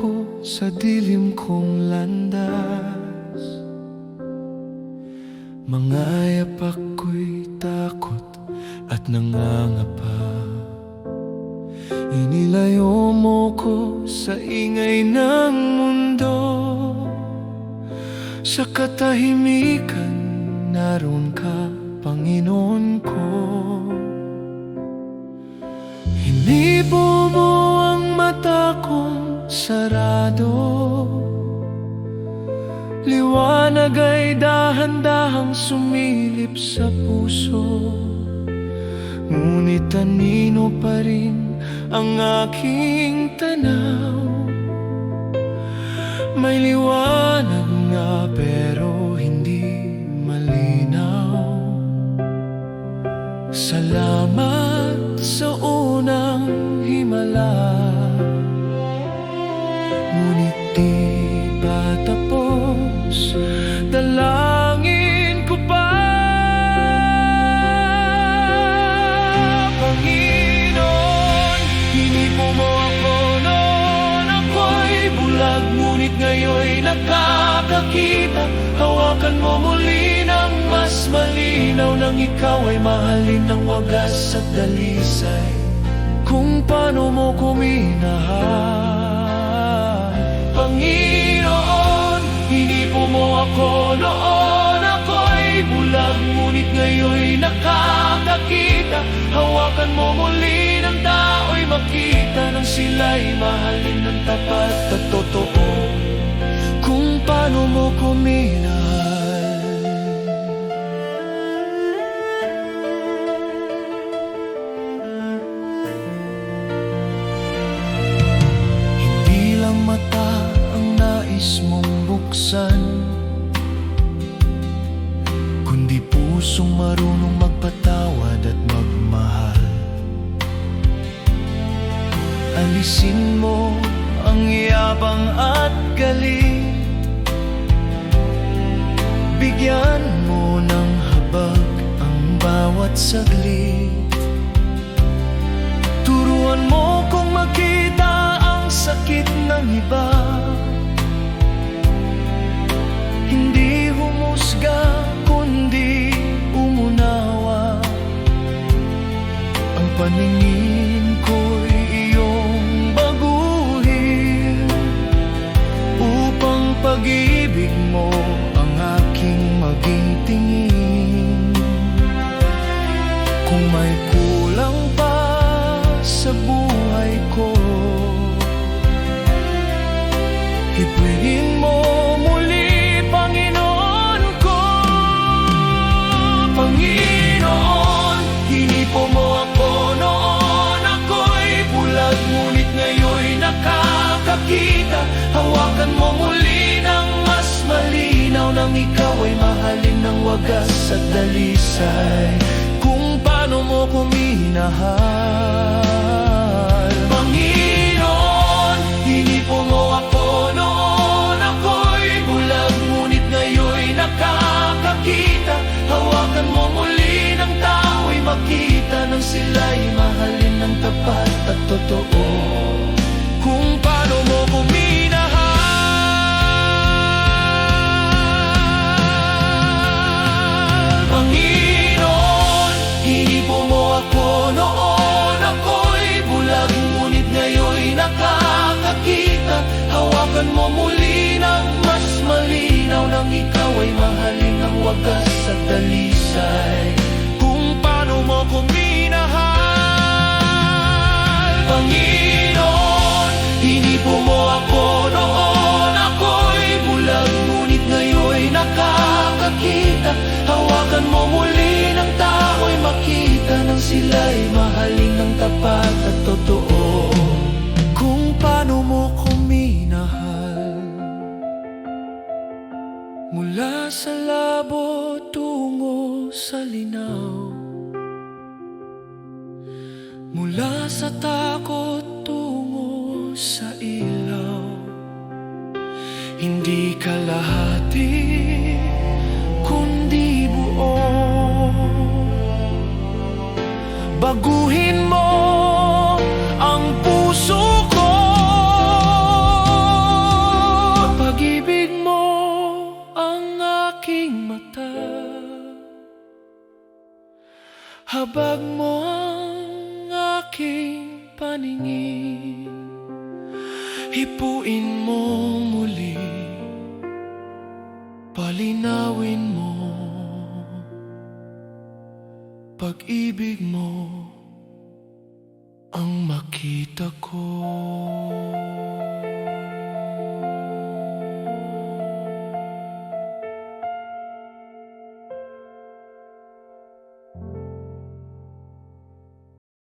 ko sa dilim kong landas. Mga yapak ko'y takot at nangangapa. Inilayo mo ko sa ingay ng mundo. Sa katahimikan naroon ka, Panginoon ko. Hinipo mo ang mata kong sarado. Liwanag ay dahan-dahang sumilip sa puso. Ngunit anino pa rin ang aking tanaw. May liwanag nga pero hindi malinaw. Salamat sa unang himala, ngunit di pa tapos. Dalangin ko pa, Panginoon. Hinipo mo ako noon ako'y bulag, ngunit ngayon'y nakakakita. Hawakan mo muli ng mas malinaw, nang ikaw ay mahalin ng wagas at dalisay. Kung paano mo ko minahal, Panginoon. Hinipo mo ako noon ako'y bulag, ngunit ngayon'y nakakakita. Hawakan mo muli ng tao'y makita, nang sila'y mahalin ng tapat at totoo. Kung paano mo ko minahal. Hindi lang mata ang nais mong buksan, kundi pusong marunong magpatawad at magmahal. Alisin mo ang yabang at galing, bigyan mo ng habag ang bawat saglit. Turuan mo kung makita ang sakit ng iba, hindi humusga kundi umunawa. Ang paningin ko'y iyong baguhin, upang pag-ibig mo ang aking maging tingin. Kung may kulang pa sa buhay ko, ipunin mo muli, Panginoon ko. Panginoon, hinipo mo ako noon ako'y bulag, ngunit ngayon'y nakakakita. Hawakan mo muli ng mas malinaw, nang ikaw ay mahalin ng wagas at dalisay. Kung paano mo ko minahal, Panginoon. Hinipo mo ako noon ako'y bulag, ngunit ngayon'y nakakakita. Hawakan mo muli ng tao'y makita, nang sila'y mahalin ng tapat at totoo. Kung paano mo ko minahal, Panginoon. Hinipo mo ako noon ako'y bulag, ngunit ngayon'y nakakakita. Hawakan mo muli ng mas malinaw, nang ikaw ay mahalin ng wagas at dalisay. Kung paano mo ko minahal, Panginoon. Hinipo mo ako noon ako'y bulag, ngunit ngayon'y nakakakita. Hawakan mo muli ng tao'y makita, nang sila'y mahalin ng tapat at totoo. Kung paano mo ko minahal, mula sa labo tungo sa linaw, mula sa takot tungo sa ilaw. Hindi kalahati kundi buo. Baguhin mo ang puso ko. Ipalibag mo ang aking paningin, hipuin mo muli, palinawin mo pag-ibig mo ang makita ko.